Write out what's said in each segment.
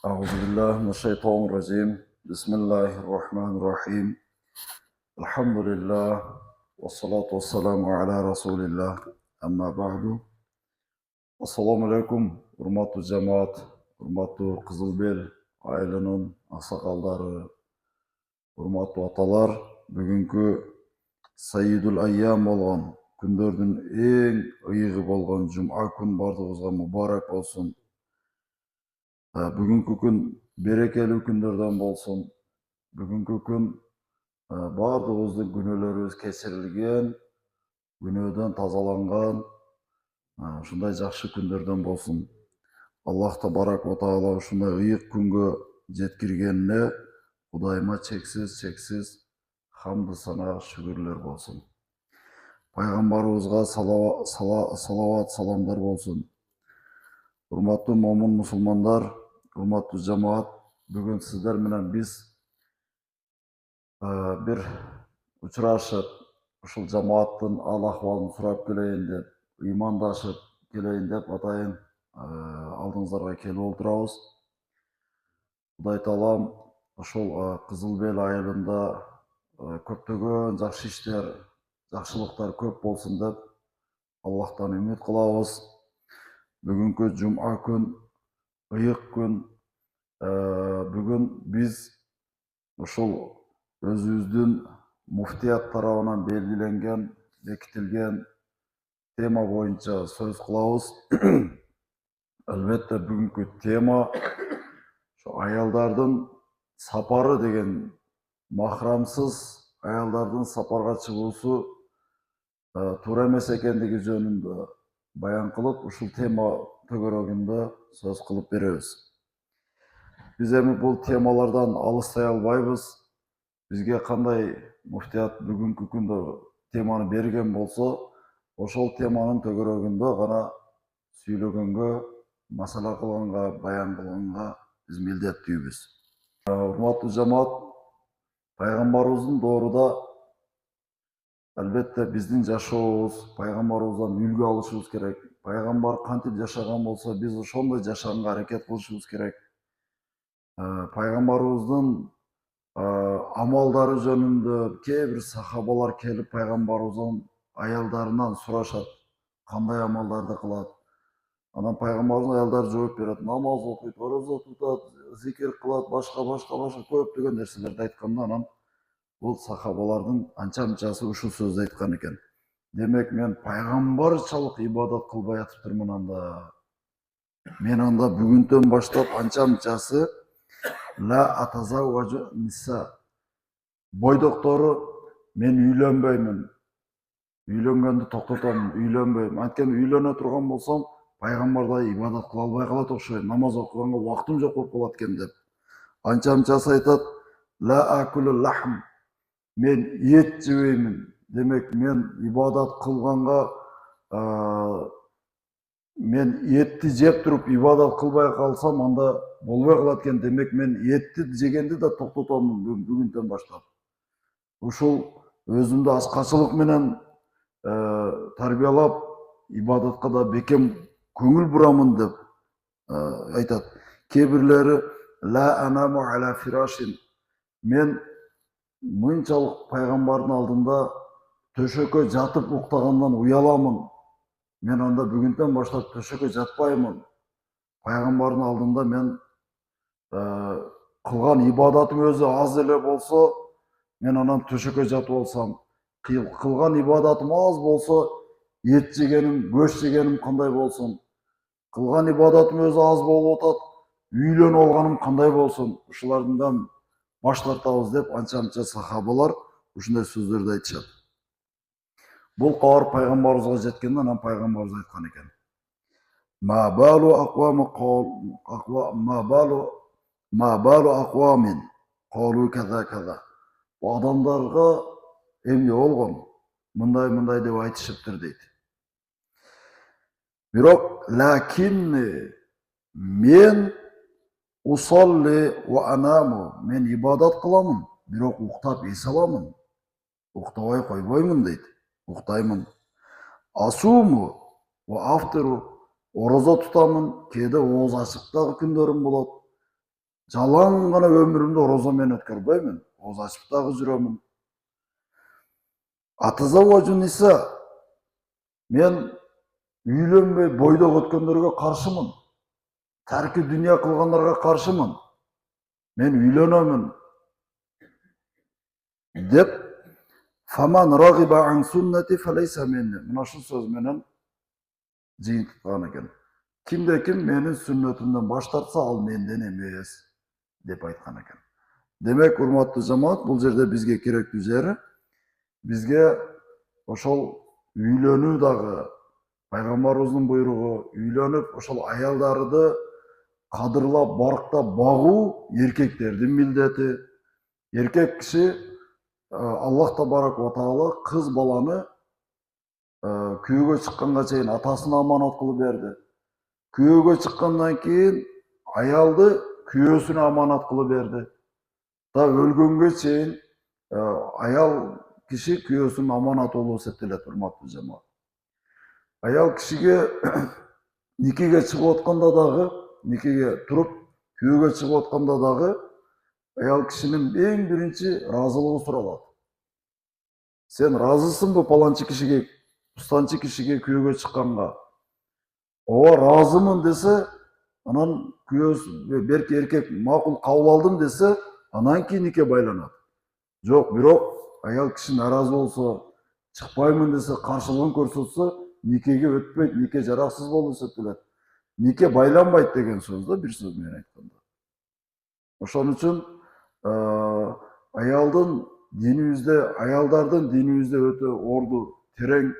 أعوذ بالله من الشيطان الرجيم بسم الله الرحمن الرحيم الحمد لله والصلاة والسلام على رسول الله أما بعد Assalamu alaikum урматтуу жамаат, урматтуу Кызыл Бел айылынын аксакалдары, урматтуу аталар, бүгүнкү Сайидул Айям болгон күндөрдүн эң ыйыгы болгон жума күн бардыгыбызга мубарак болсун. Бүгүнкү күн берекелүү күндөрдөн болсун. Бүгүнкү күн бардыгыбыздын күнөөлөрүбүз кечирилген, күнөөдөн тазаланган, ушундай жакшы күндөрдөн болсун. Аллах табарак ва таала ушундай ыйык күнгө жеткиргенине Кудайыма чексиз хамды сана шүгүрлөр болсун. Пайгамбарыбызга салават саламдар болсун. Урматтуу момун мусулмандар, урматтуу жамаат, бүгүн сиздер менен биз бир учурашып, ушул жамааттын ал акыбалын сурап келейин деп, ыймандашып келейин деп атайын алдыңыздарга келип отурабыз. Кудай таалам ошол Кызыл Бел айылында көптөгөн жакшы иштер, жакшылыктар көп болсун деп Аллахтан үмүт кылабыз. Бүгүнкү жума күн, ыйык күн. Бүгүн биз ушул өзүбүздүн муфтият тарабынан белгиленген, бекитилген тема боюнча сөз кылабыз. Албетте бүгүнкү тема аялдардын сапары деген, махрамсыз аялдардын сапарга чыгуусу туура эмес экендиги жөнүндө баян кылып, ушул тема төгөрөгүндө сөз кылып беребиз. Биз эми бул темалардан алыстай албайбыз. Бизге кандай муфтият бүгүнкү күндө теманы берген болсо, ошол теманын төгөрөгүндө гана сүйлөгөнгө, масала кылганга, баян кылганга биз милдеттүүбүз. Урматтуу жамаат, пайгамбарыбыздын дооруда албетте биздин жашообуз пайгамбарыбыздан үлгү алышыбыз керек. Пайгамбар кантип жашаган болсо, биз ошондой жашаганга аракет кылышыбыз керек. Пайгамбарыбыздын амалдары жөнүндө кээ бир сахабалар келип пайгамбарыбыздын аялдарынан сурашат, кандай амалдарды кылат. Анан пайгамбарыбыздын аялдары жооп берет, намаз окуйт, орозо тутат, зикир кылат, башка көптөгөн нерселерди айтканда, анан бул сахабалардын анча-мынчасы ушул сөздү айткан экен. Демек, мен пайгамбарчалык ибадат кылбай атыптырмын анда. Мен анда бүгүндөн баштап анча-мынчасы ла атазавважу ниса. Бойдоктору мен үйлөнбөймүн. Үйлөнгөндү токтотом, үйлөнбөйм. Анткени үйлөнө турган болсом, пайгамбардай ибадат кыла албай калат окшойт. Намаз окуганга убактым жок болуп калат экен деп. Анча-мынчасы айтат, ла акулу лахм. Мен ет жебеймин. Демек, мен ибадат кылганга мен етти жеп туруп ибадат кылбай калсам, анда болбой калат экен. Демек, мен етти жегенди да токтотом бүгүндөн баштап. Ушул өзүмдү аскачылык менен тарбиялап, ибадатка да бекем көңүл бурамын деп айтат. Кээ бирлери ла анаму аля фирашин. Мен мынчалык пайгамбардын алдында төшөккө жатып уктагандан уяламын. Мен анда бүгүндөн баштап төшөккө жатпаймын. Пайгамбардын алдында мен кылган ибадатым өзү аз эле болсо, мен анан төшөккө жатып алсам, кылган ибадатым аз болсо, ет жегеним, көч жегеним кандай болсун? Кылган ибадатым өзү аз болуп атат, үйлөнүп алганым кандай болсун? Ушулардан баш тартабыз деп анча-мынча сахабалар ушундай сөздөрдү айтышат. Бул кабар пайгамбарыбызга жеткенде, анан пайгамбарыбыз айткан экен. Ма балу аквамин қалу каза. Бу адамдарга эмне болгон? Мындай деп айтышыптыр дейт. Бирок лакинни мен усалли ва анаму. Мен ибадат кыламын, бирок уктап эс аламын. Уктабай койбоймун дейт. Уктаймын. Асуму ва афтыру. Орозо тутамын, кээде ооз ачыктагы күндөрүм болот. Жалаң гана өмүрүмдү орозо менен өткөрбөймүн. Оозу ачып дагы жүрөмүн. Атазавважу ниса, мен үйлөнбөй бойдок өткөндөргө каршымын. Тарки дүние кылгандарга каршымын. Мен үйлөнөмүн деп, "Фаман рагиба ан суннати фалейса минни". Мына ушул сөз менен жыйынтыткан экен. Кимде-ким менин сүннөтүмдөн баш тартса, ал менден эмес деп айткан экен. Демек, урматтуу жамаат, бул жерде бизге керектүү жери, бизге ошол үйлөнүү дагы пайгамбарыбыздын буйругу, үйлөнүп ошол аялдарды кадырлап, барктап багуу эркектердин милдети. Эркек киши Аллах табарак ва таала кыз баланы күйөөгө чыкканга чейин атасына аманат кылып берди. Күйөөгө чыккандан кийин аялды күйөөсүнө аманат кылып берди. Да өлгөнгө чейин аял киши күйөөсүнүн аманаты болуп эсептелет, урматтуу жамаат. Аял кишиге никеге чыгып атканда дагы, никеге туруп күйөөгө чыгып атканда дагы аял кишинин эң биринчи ыраазылыгы суралат. Сен ыраазысыңбы паланчы кишиге, тустанчы кишиге күйөөгө чыкканга? Ооба, ыраазымын десе, анан күйөөсү, берки эркек макул кабыл алдым десе, анан кийин нике байланат. Жок, бирок аял киши наразы болсо, чыкпаймын десе, каршылыгын көрсөтсө, никеге өтпөйт, нике жараксыз болуп эсептелет. Нике байланбайт деген сөз да, бир сөз менен айтканда. Ошон үчүн аялдардын динибизде өтө орду терең.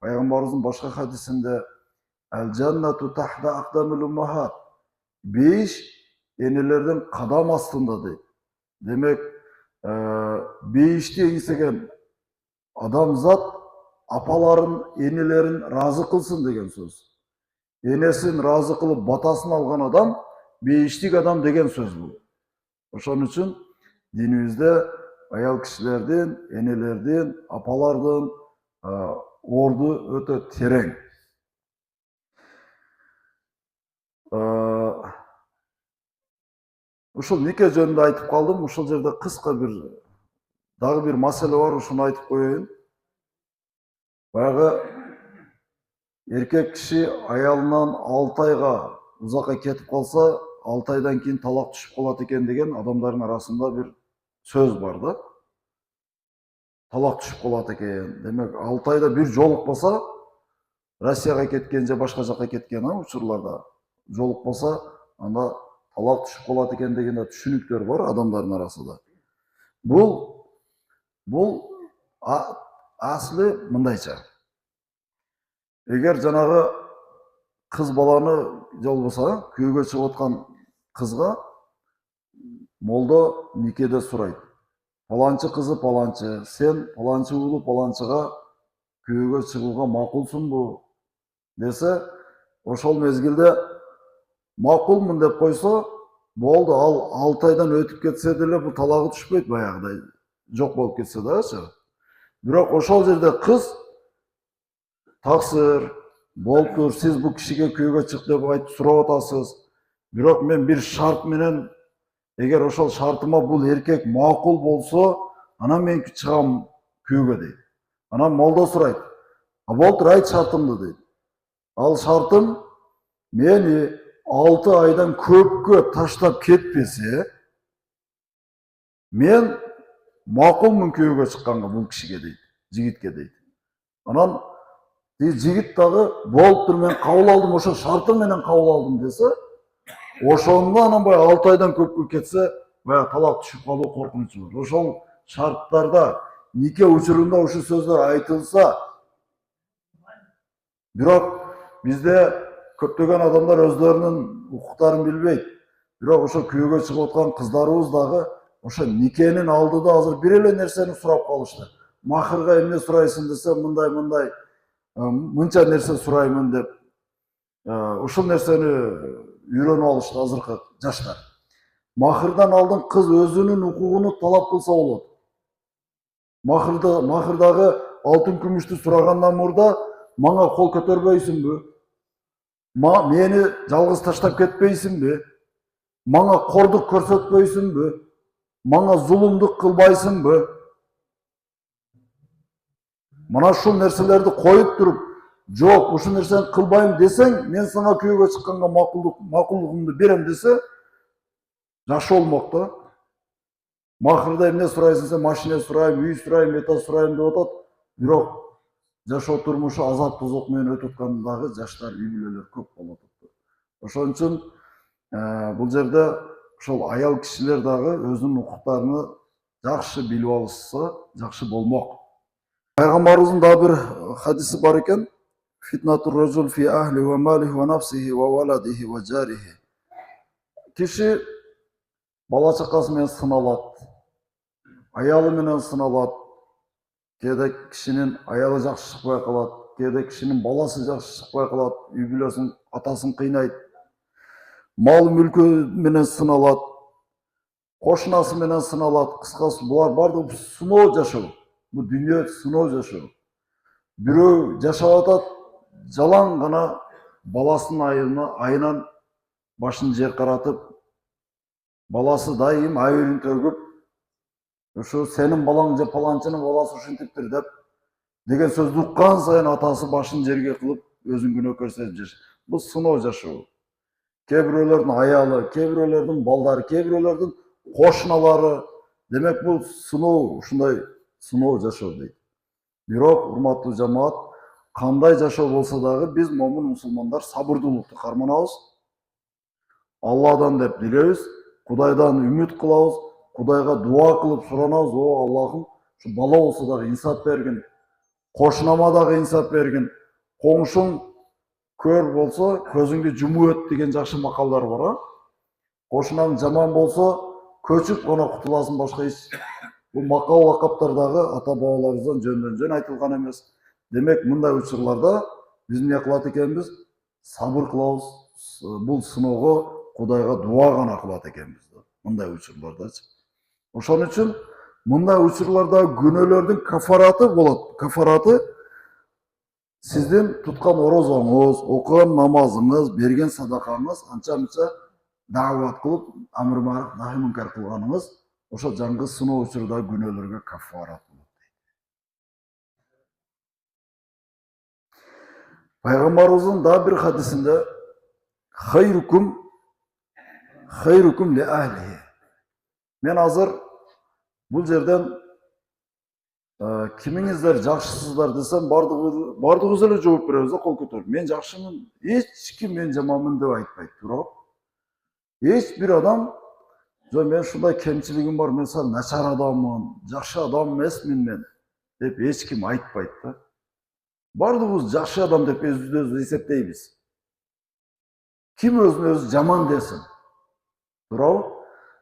Пайгамбарыбыздын башка хадисинде "Ал-джаннату тахта aqdamil ummahat", 5 энелердин кадам астында дейт. Демек, 5ти эңсеген адамзат апаларын, энелерин разы кылсын деген сөз. Энесин разы кылып батасын алган адам 5тик адам деген сөз бул. Ошон үчүн динибизде аял кишилердин, энелердин, апалардын орду өтө терең. Ушул нике жөнүндө айтып калдым. Ушул жерде кыска дагы бир маселе бар, ушуну айтып коеюн. Баягы эркек киши аялынан 6 айга узакка кетип калса, 6 айдан кийин талак түшүп калат экен деген адамдардын арасында бир сөз бар да. Талак түшүп калат экен. Демек, 6 айда бир жолукпаса, Россияга кеткен же башка жакка кеткен учурларда жолукпаса, анда талак түшүп калат экен деген түшүнүктөр бар адамдардын арасында. Бул асли мындайча. Эгер жанагы кыз баланы же болбосо күйөөгө чыгып аткан кызга молдо никеде сурайт. Паланчы кызы паланчы, сен паланчы уулу паланчыга күйөөгө чыгууга макулсуңбу десе, ошол мезгилде макулмун деп койсо, болду, ал 6 айдан өтүп кетсе деле бул талагы түшпөйт баягыдай. Жок болуп кетсе дагычы. Бирок ошол жерде кыз таксыр, болуптур, сиз бул кишиге күйөөгө чык деп айтып сурап атасыз. Бирок мен бир шарт менен, эгер ошол шартыма бул эркек макул болсо, анан мен чыгам күйөөгө дейт. Анан молдо сурайт: "А болуптур, айт шартымды" дейт. Ал шартым мени 6 айдан көпкө таштап кетпесе, мен макулмун күйөөгө чыкканга бул кишиге дейт, жигитке дейт. Анан жигит дагы болуптур, мен кабыл алдым, ошо шартым менен кабыл алдым десе, ошондо анан баягы 6 айдан көпкө кетсе, баягы талак түшүп калуу коркунучу бар. Ошол шарттарда, нике учурунда ушул сөздөр айтылса, бирок бизде көптөгөн адамдар өздөрүнүн укуктарын билбейт. Бирок ошо күйөөгө чыгып аткан кыздарыбыз дагы ошо никенин алдыда азыр бир эле нерсени сурап калышты. Махырга эмне сурайсың десе, мындай мынча нерсе сураймын деп. Ушул нерсени үйрөнүп алышты азыркы жаштар. Махырдан алдын кыз өзүнүн укугуну талап кылса болот. Махырдагы алтын күмүштү сурагандан мурда мага кол көтөрбөйсүңбү? Мени жалгыз таштап кетпейсиңби? Маңа қордық көрсетпейсіңбі? Маңа зұлымдық қылбайсыңбы? Мына шу нәрселерді қойып тұрып, жоқ, ұшы нәрсені қылбайым десең, мен саңа күйеуге шыққанға мақұлдығымды берем десе, жақсы болмақ та. Мақырда эмне сурайсың сен? Машина сурайым, үй сурайым, мета сурайым деп атат. Бирок жашоо турмушу азап тозок менен өтүп аткандагы жаштар, үй бүлөлөр көп болуп атат. Ошон үчүн бул жерде ошол аял кишилер дагы өзүнүн укуктарыны жакшы билип алышса, жакшы болмок. Пайгамбарыбыздын да бир хадиси бар экен. Фитнатур раджул фи ахли ва малихи ва нафсихи ва валадихи ва жарихи. Киши бала чакасы менен сыналат, аялы менен сыналат. Кээде кишинин аялы жакшы чыкпай калат, кээде кишинин баласы жакшы чыкпай калат, үй бүлөсүн, атасын кыйнайт. Мал мүлкү менен сыналат, кошунасы менен сыналат. Кыскасы булар бардыгы сыноо жашоо. Бул дүйнө сыноо жашоо. Бирөө жашап атат, жалаң гана баласынын айынан башын жер каратып, баласы дайым айырын төгүп, ошо сенин балаң же паланчынын баласы ушинтиптир деп деген сөздү уккан сайын атасы башын жерге кылып, өзүн күнөөкөр сезип жашайт. Бул сыноо жашоо. Кээ бирөөлөрдүн аялы, кээ бирөөлөрдүн балдары, кээ бирөөлөрдүн кошуналары, демек бул сыноо, ушундай сыноо жашоо дейт. Бирок, урматтуу жамаат, кандай жашоо болсо дагы биз момун мусулмандар сабырдуулукту карманабыз. Алладан деп дилебиз, Кудайдан үмүт кылабыз, Кудайга дуа кылып суранабыз, о Аллахым, ушу бала болсо дагы инсап бергин, кошунама дагы инсап бергин, коңшуң көр болсо көзүңдү жумуп өт деген жакшы макалдар бар. Кошунаң жаман болсо көчүп гана кутуласың, башка эч. Бул макал лакаптар дагы ата бабаларыбыздан жөндөн жөн айтылган эмес. Демек, мындай учурларда биз эмне кылат экенбиз? Сабыр кылабыз. Бул сыноого Кудайга дуа гана кылат экенбиз. Мындай учурлардачы. Ошон үчүн мындай учурларда күнөөлөрдүн кафараты болот. Кафараты сиздин туткан орозоңуз, окуган намазыңыз, берген садакаңыз, анча-мынча даават кылып, амр маруф нахи мункар кылганыңыз, ошо жаңгы сыноо учурда күнөөлөргө кафарат болот. Пайгамбарыбыздын да бир хадисинде хайрукум ли ахлихи. Мен азыр бул жерден кимиңиздер жакшысыздар десем, бардыгыбыз эле жооп беребиз да, кол көтөрүп. Мен жакшымын, эч ким мен жаманмын деп айтпайт. Бирок эч бир адам, жо мен ушундай кемчилигим бар, мен сал начар адаммын, жакшы адам эмесмин мен деп эч ким айтпайт да. Бардыгыбыз жакшы адам деп өзүбүздү эсептейбиз. Ким өзүн өзү жаман десин. Туурабы?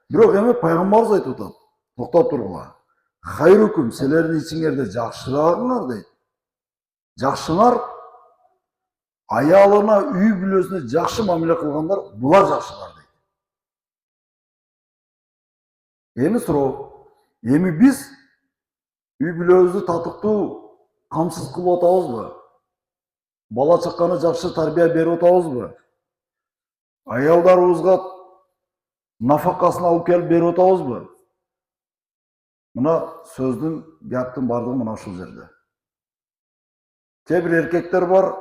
Бирок эми пайгамбарыбыз айтып атат. Токтоп тургула. Хайрукум, силердин ичиңерде жакшыраагыңар дейт. Жакшыңар аялына, үй бүлөсүнө жакшы мамиле кылгандар, булар жакшылар дейт. Эми суроо, эми биз үй бүлөбүздү татыктуу камсыз кылып атабызбы? Бала чаканы жакшы тарбия берип атабызбы? Аялдарыбызга нафакасын алып келип берип атабызбы? Мына сөздүн, гәптин бардыгы мына ушул жерде. Кээ бир эркектер бар,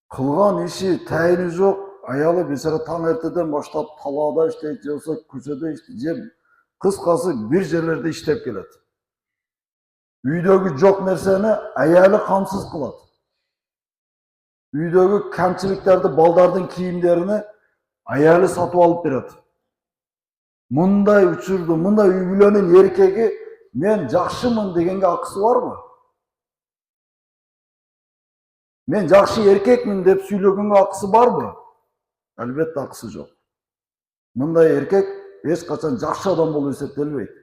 кылган иши, тайыны жок, аялы бечара таң эртеден баштап талаада иштейт, же болбосо көчөдө иштейт, же кыскасы бир жерлерде иштеп келет. Үйдөгү жок нерсени аялы камсыз кылат. Үйдөгү камчылыктарды, балдардын кийимдерини аялы сатып алып берет. Мындай учурду, мындай үй бүлөнүн эркеги мен жакшымын дегенге акысы барбы? Мен жакшы эркекмин деп сүйлөгөнгө акысы барбы? Албетте акысы жок. Мындай эркек эч качан жакшы адам болуп эсептелбейт.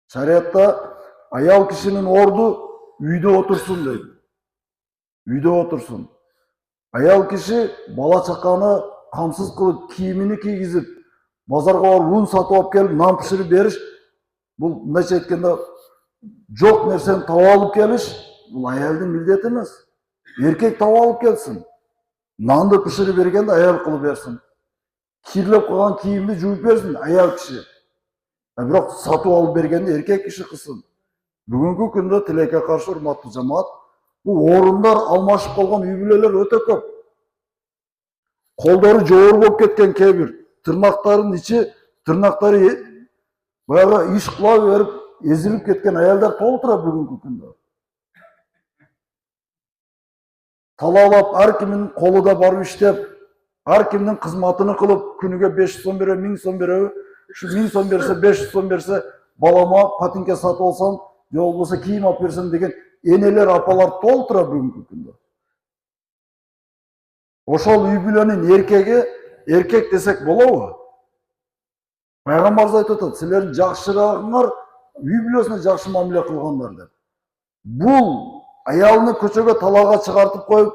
Шариатта аял кишинин орду үйдө отурсун дейт. Үйдө отурсун. Аял киши бала чаканы камсыз кылып, кийимини кийгизип, базарга барып ун сатып алып келип, нан пиширип бериш, бул мындайча айтканда жок нерсени таап алып келиш, бул аялдын милдети эмес. Эркек таап алып келсин. Нанды пиширип бергенде аял кылып берсин. Кирлеп калган кийимди жууп берсин аял киши. Бирок сатып алып бергенди эркек киши кылсын. Бүгүнкү күндө тилекке каршы урматтуу жамаат, бул орундар алмашып калган үй бүлөлөр өтө көп. Колдору жоор болуп кеткен кээ тырнактары баягы иш кыла берип, ezilip кеткен аялдар толуп турат бүгүнкү күндө. Талаалап, ар кимдин колу да барып иштеп, ар кимдин кызматыны кылып, күнүгө 500 сом береби, 1000 сом береби, ушу 1000 сом берсе, 500 сом берсе, балама патинке сатып алсам, же болбосо кийим алып берсем деген энелер, апалар толуп турат бүгүнкү күндө. Ошол үй бүлөнүн эркеги, эркек десек болобу? Пайгамбарыбыз айтып атат, силердин жакшыраагыңар үй бүлөсүнө жакшы мамиле кылгандар деп. Бул аялыны көчөгө талаага чыгартып коюп,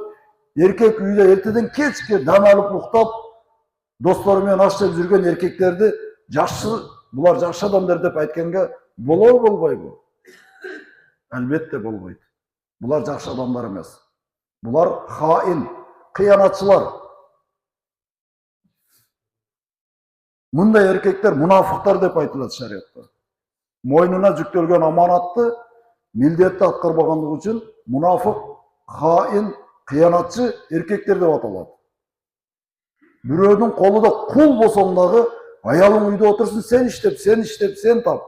эркек үйдө эртеден кечке дам алып уктап, достору менен аш жеп жүргөн эркектерди булар жакшы адамдар деп айтканга болобу, болбойбу? Албетте болбойт. Булар жакшы адамдар эмес. Булар хаин, кыянатчылар. Мындай эркектер мунафыктар деп айтылат шариатта. Мойнуна жүктөлгөн аманатты милдетти аткарбагандыгы үчүн мунафык, хаин, кыянатчы эркектер деп аталат. Бирөөнүн колунда кул болсоң дагы, аялың үйдө отурсун, сен иштеп, сен тап.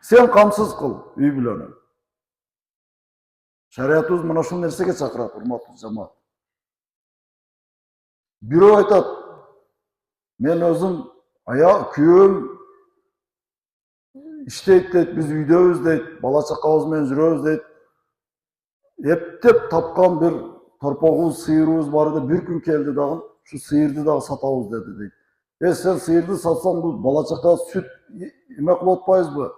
Сен камсыз кыл үй бүлөнү. Шариатыбыз мына ушул нерсеге чакырат, урматтуу жамаат. Бирөө айтат, мен өзүм күйөөм иштейт дейт, биз үйдөбүз дейт, бала чакабыз менен жүрөбүз дейт. Эптеп тапкан бир торпогубуз, сыйырыбыз бар эди, бир күн келди дагы, ушу сыйырды дагы сатабыз деди дейт. Сен сыйырды сатсаң, бул бала чака сүт эме кылып атпайбызбы?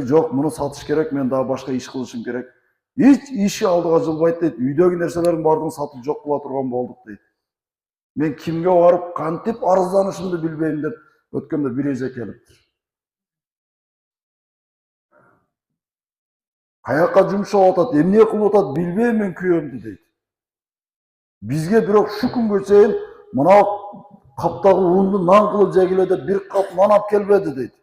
Жок, муну сатыш керек, мен дагы башка иш кылышым керек. Эч иши алдыга жылбайт дейт. Үйдөгү нерселердин баардыгын сатып жок кыла турган болдук дейт. Мен кимге барып кантип арызданышымды билбейм деп өткөндө бир эже келиптир. Каяка жумшап атат, эмне кылып атат билбейм мен күйөөмдү дейт. Бизге бирок шу күнгө чейин мына каптагы унду нан кылып жегиле деп бир кап нан алып келбеди дейт.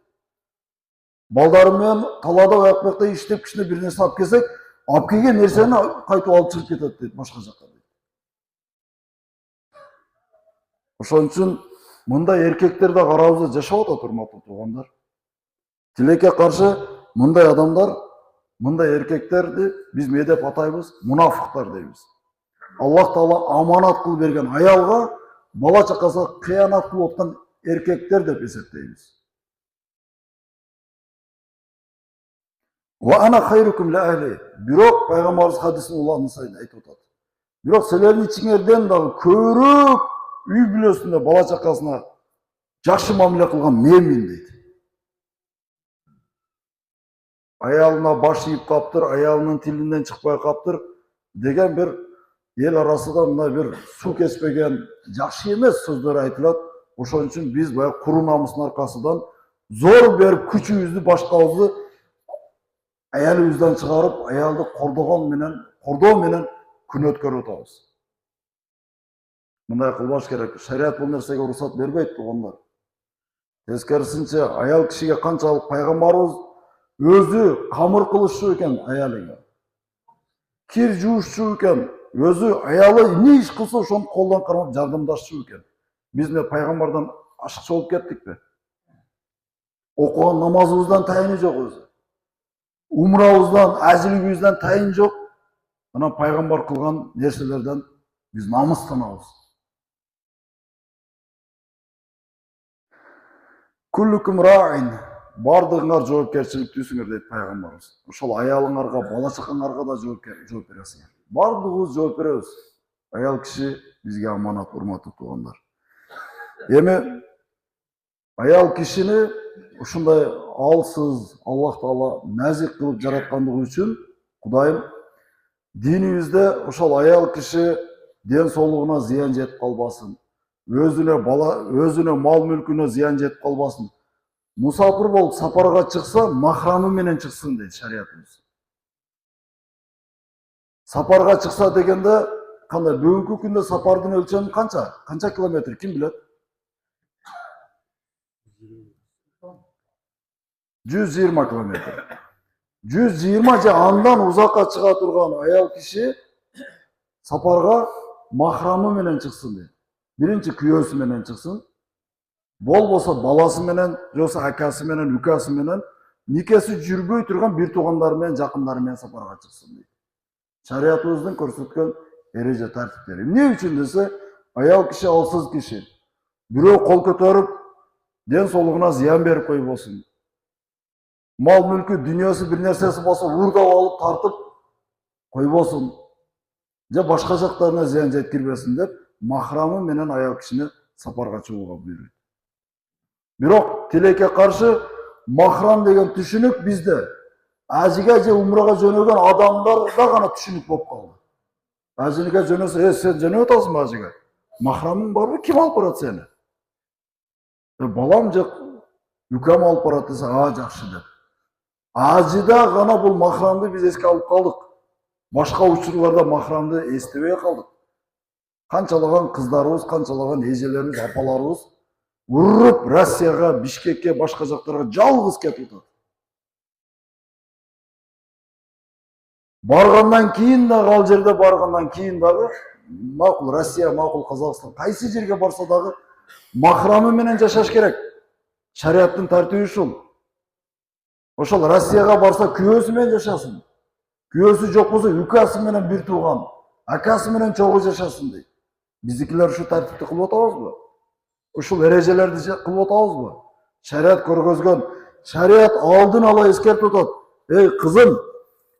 Балдары менен талаада аякбакта иштеп кичине бир нерсе алып келсек, алып келген нерсени кайтып алып чыгып кетет дейт башка жакка дейт. Ошон үчүн мындай эркектер да карабызда жашап атат, урматтуу туугандар. Тилекке каршы мындай адамдар, мындай эркектерди биз эмне деп атайбыз? Мунафыктар дейбиз. Аллах Таала аманат кылып берген аялга, бала чакасына кыянат кылып аткан эркектер деп эсептейбиз. Ва ана хайрукум ля ахли. Бирок пайгамбарыбыз хадистин уланын сайын айтып атат. Бирок силердин ичиңерден дагы көбүрөөк үй бүлөсүндө бала чакасына жакшы мамиле кылган менмин дейт. Аялына баш ийип каптыр, аялынын тилинден чыкпай каптыр деген бир эл арасында мына бир суу кеспеген жакшы эмес сөздөр айтылат. Ошон үчүн биз баягы куру намыстын аркасынан зор берип күчүбүздү, башкабызды аялыбыздан чыгарып, аялды кордоо менен күн өткөрүп атабыз. Мындай кылбаш керек. Шариат бул нерсеге уруксат бербейт, туугандар. Тескерисинче, аял кишиге канчалык пайгамбарыбыз өзү камыр кылышчу экен аялыга. Кир жуушчу экен. Өзү аялы эмне иш кылса ошону колдон кармап жардамдашчу экен. Биз мына пайгамбардан ашыкчы болуп кеттикпи? Окуган намазыбыздан тайыны жок өзү. Умрабыздан, ажилибизден тайын жок. Мына пайгамбар кылган нерселерден биз намыстанабыз. Куллукум раин. Бардыгыңар жоопкерчиликтүүсүңөр дейт пайгамбарыбыз. Ошол аялыңарга, бала чакаңарга да жооп бересиңер. Бардыгыбыз жооп беребиз. Аял киши бизге аманат, урматтуу туугандар. Эми аял кишини ушундай алсыз, Аллах Таала назик кылып жараткандыгы үчүн Кудайым динибизде ошол аял киши ден соолугуна зыян жетип калбасын, өзүнө мал мүлкүнө зыян жетип калбасын. Мусафир болуп сапарга чыкса, махрамы менен чыксын дейт шариатыбыз. Сапарга чыкса дегенде Кандай бүгүнкү күндө сапардын өлчөмү канча километр ким билет? 120 километр. 120 же андан узакка чыга турган аял киши сапарга махрамы менен чыксын дейт. Биринчи күйөөсү менен чыксын. Болбосо баласы менен, жоксо акасы менен, үкасы менен, никеси жүрбөй турган бир туугандары менен, жакындары менен сапарга чыксын дейт. Шариятыбыздын көрсөткөн эреже тартиптери. Эмне үчүн десе, аял киши алсыз киши. Бирөө кол көтөрүп, ден соолугуна зыян берип койбосун. Мал мүлкү, дүйнөсү бир нерсеси болсо уурдап алып тартып койбосун. Же башка жактарына зыян жеткирбесин деп, махрамы менен аял кишини сапарга чыгууга буйруйт. Бирок тилекке каршы махрам деген түшүнүк бизде ажыга же умрага жөнөгөн адамдарда гана түшүнүк болуп калды. Ажыга жөнөсө, сен жөнөп атасыңбы ажыга? Махрамың барбы? Ким алып барат сени? Балам же үкем алып барат десе, жакшы деп. Ажыда гана бул махрамды биз эске алып калдык. Башка учурларда махрамды эстебей калдык. Канчалаган кыздарыбыз, канчалаган эжелерибиз, апаларыбыз уруп Россияга, Бишкекке, башка жактарга жалгыз кетип атат. Баргандан кийин дагы, ал жерде баргандан кийин дагы, макул Россия, макул Казакстан, кайсы жерге барса дагы махрамы менен жашаш керек. Шариаттын тартиби ушул. Ошол Россияга барса күйөөсү менен жашасын. Күйөөсү жок болсо үкасы менен бир тууган, акасы менен чогуу жашасын дейт. Биздикилер ушу тартипти кылып атабызбы? Ушул эрежелерди кылып атабызбы? Шарият көргөзгөн, шарият алдын ала эскертип атат. Эй кызым,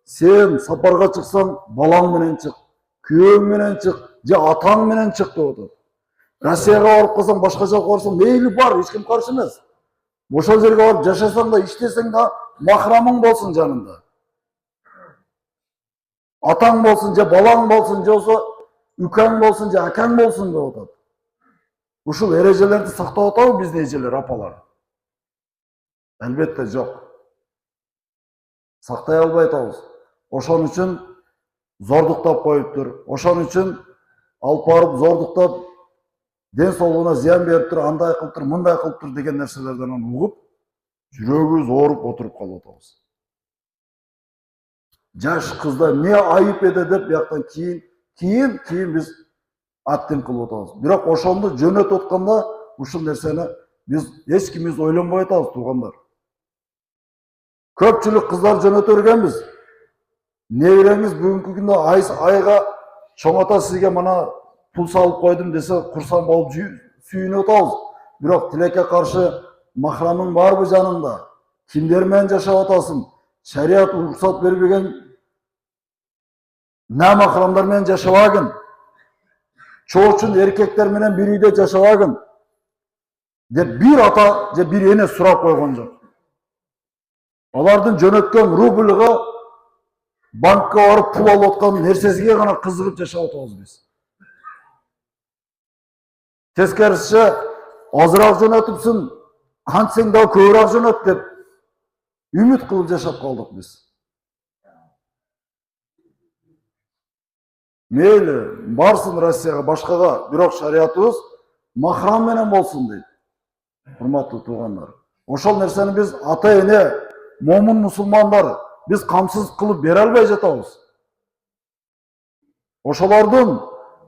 сен сапарга чыксаң балаң менен чык, күйөөң менен чык, же атаң менен чык деп атат. Россияга барып калсаң, башка жака барсаң, мейли бар, эч ким каршы эмес. Ошол жерге барып жашасаң да, иштесең да, махрамың болсун жанында. Атаң болсун, же балаң болсун, же болсо үкаң болсун, же акаң болсун деп атат. Ушул эрежелерди сактап атабы биздин эжелер, апалар? Албетте жок. Сактай албай атабыз. Ошон үчүн зордуктап коюптур. Ошон үчүн алып барып зордуктап ден соолугуна зыян берип тур, андай кылып тур, мындай кылып тур деген нерселерден угуп, жүрөгүбүз ооруп отуруп калып атабыз. Жаш кызда не айып эде деп бияктан кийин биз аттин кылып атабыз. Бирок ошондо жөнөтүп атканда ушул нерсени биз эч кимибиз ойлонбой атабыз, туугандар. Көпчүлүк кыздар жөнөтө бергенбиз. Небереңиз бүгүнкү күндө айга чоң ата сизге мына пул салып койдум десе, курсан болуп сүйүнүп атабыз. Бирок тилекке каршы махрамың барбы жаныңда? Кимдер менен жашап атасың? Шарият уруксат бербеген махрамдар менен жашабагын. Чоочун эркектер менен бир үйдө жашабагын деп бир ата же бир эне сурап койгон жок. Алардын жөнөткөн рубльга банкка барып пул алып аткан нерсесиге гана кызыгып жашап атабыз биз. Тескерисинче азыраак жөнөтүпсүн, кантсең да көбүрөөк жөнөт деп үмүт кылып жашап калдык биз. Мейли барсын Россияга, башкага, бирок шариятыбыз махрам менен болсун дейт. Урматтуу туугандар. Ошол нерсени биз ата эне, момун мусулмандар биз камсыз кылып бере албай жатабыз. Ошолордун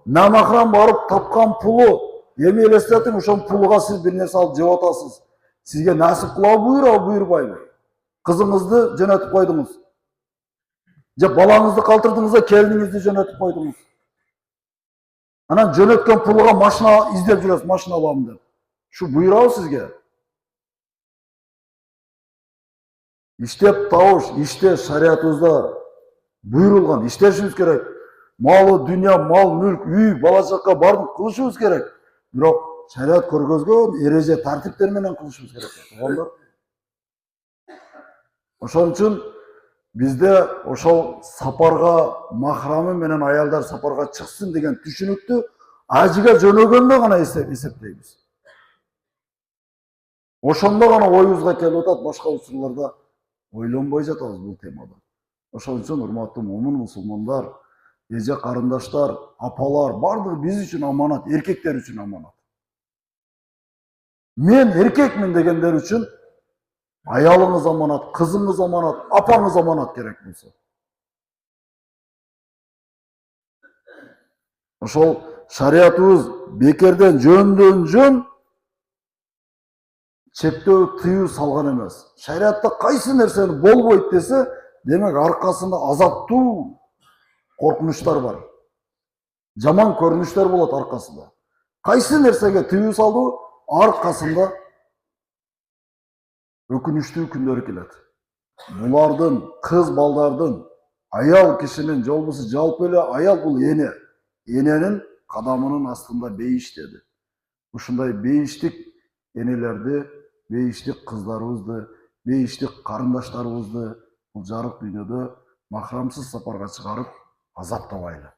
намахрам барып тапкан пулу, эми элестетиң, ошол пулга сиз бир нерсе алып жеп атасыз. Сизге насип кылабы, буйрабы, буйрбайбы? Кызыңызды жөнөтүп койдуңуз. Же балаңызды калтырдыңыз да келиниңизди жөнөтүп койдуңуз. Анан жөнөткөн пулга машина издеп жүрөсүз, машина алам деп. Шу буйрабы сизге? Иштеп табыш, иште шариятыбызда буйрулган, иштешибиз керек. Малы, дүнья, мал, мүлк, үй, бала чакка баарын кылышыбыз керек. Бирок шарият көргөзгөн эреже тартиптер менен кылышыбыз керек. Туугандар. Ошон үчүн бизде ошол сапарга махрамы менен аялдар сапарга чыксын деген түшүнүктү ажыга жөнөгөндө гана эсептейбиз. Ошондо гана оюбузга келип атат, башка учурларда ойлонбой жатабыз бул темада. Ошон үчүн урматтуу момун мусулмандар, эже карындаштар, апалар бардыгы биз үчүн аманат, эркектер үчүн аманат. Мен эркекмин дегендер үчүн аялыңыз аманат, кызыңыз аманат, апаңыз аманат керек болсо. Ошол шариятыбыз бекерден жөн чектөө тыюу салган эмес. Шариатта кайсы нерсени болбойт десе, демек аркасында азаптуу коркунучтар бар. Жаман көрүнүштөр болот аркасында. Кайсы нерсеге тыюу салуу аркасында өкүнүчтүү күндөр келет. Булардын, кыз балдардын, аял кишинин, же болбосо жалпы эле аял бул эне. Эненин кадамынын астында бейиштеди. Ушундай бейиштик энелерди, бейиштик кыздарыбызды, бейиштик карындаштарыбызды бул жарык дүйнөдө махрамсыз сапарга чыгарып азаптабайлы.